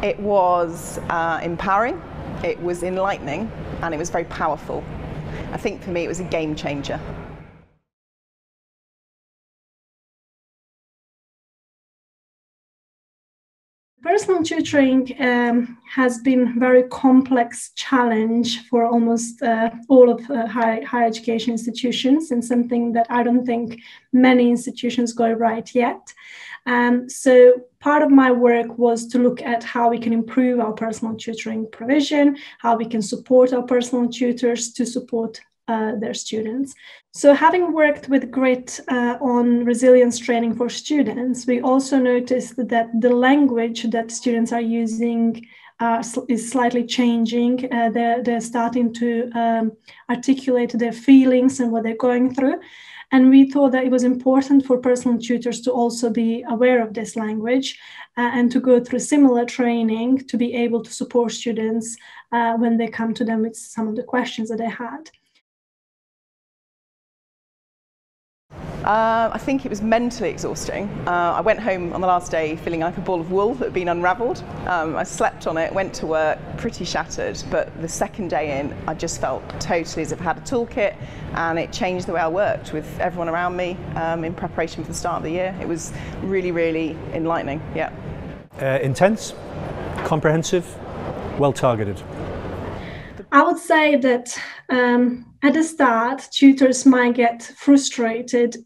It was empowering, it was enlightening, and it was very powerful. I think for me it was a game changer. Personal tutoring has been a very complex challenge for almost all of higher education institutions, and something that I don't think many institutions got right yet. So part of my work was to look at how we can improve our personal tutoring provision, how we can support our personal tutors to support their students. So having worked with GRIT on resilience training for students, we also noticed that the language that students are using is slightly changing. They're starting to articulate their feelings and what they're going through. And we thought that it was important for personal tutors to also be aware of this language and to go through similar training to be able to support students when they come to them with some of the questions that they had. I think it was mentally exhausting. I went home on the last day feeling like a ball of wool that had been unravelled. I slept on it, went to work pretty shattered, but the second day in I just felt totally as if I had a toolkit, and it changed the way I worked with everyone around me in preparation for the start of the year. It was really, really enlightening. Yeah. Intense, comprehensive, well targeted. I would say that at the start, tutors might get frustrated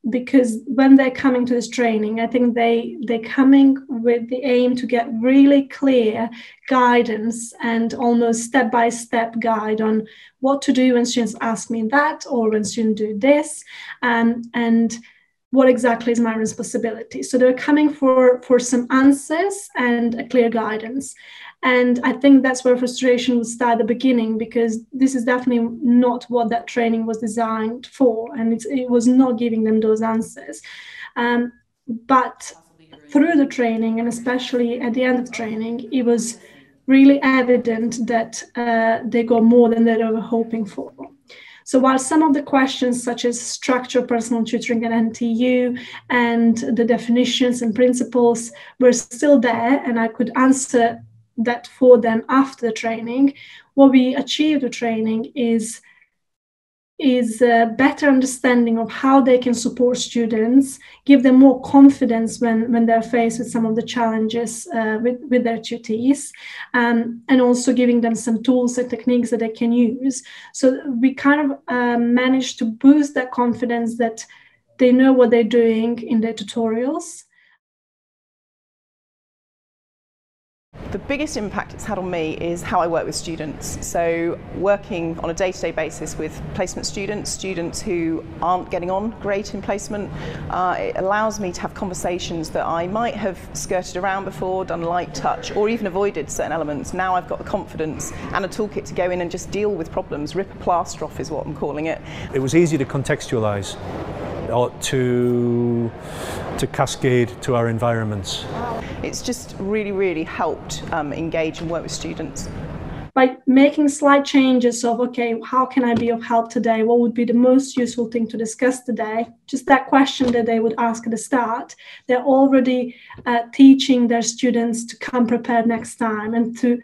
because when they're coming to this training, I think they're coming with the aim to get really clear guidance and almost step-by-step guide on what to do when students ask me that, or when students do this, and what exactly is my responsibility. So they're coming for some answers and a clear guidance. And I think that's where frustration will start at the beginning, because this is definitely not what that training was designed for, and it was not giving them those answers. But through the training, and especially at the end of training, it was really evident that they got more than they were hoping for. So while some of the questions, such as structure, personal tutoring at NTU, and the definitions and principles were still there, and I could answer that for them after the training, what we achieved with training is a better understanding of how they can support students, give them more confidence when they're faced with some of the challenges with their tutees, and also giving them some tools and techniques that they can use. So we kind of managed to boost that confidence that they know what they're doing in their tutorials. The biggest impact it's had on me is how I work with students. So working on a day-to-day basis with placement students who aren't getting on great in placement, it allows me to have conversations that I might have skirted around before, done light touch, or even avoided certain elements. Now I've got the confidence and a toolkit to go in and just deal with problems. Rip a plaster off is what I'm calling it. It was easy to contextualise, or to cascade to our environments. It's just really, really helped engage and work with students. By making slight changes of, okay, how can I be of help today? What would be the most useful thing to discuss today? Just that question that they would ask at the start. They're already teaching their students to come prepared next time, and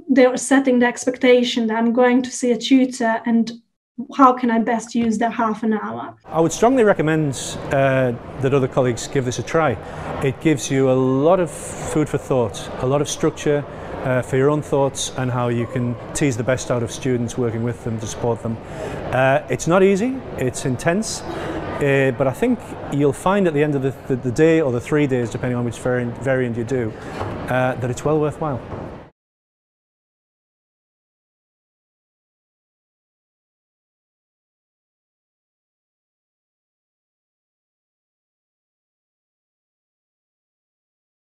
they're setting the expectation that I'm going to see a tutor, and how can I best use that half an hour? I would strongly recommend that other colleagues give this a try. It gives you a lot of food for thought, a lot of structure for your own thoughts, and how you can tease the best out of students, working with them to support them. It's not easy, it's intense, but I think you'll find at the end of the day, or the 3 days, depending on which variant you do, that it's well worthwhile.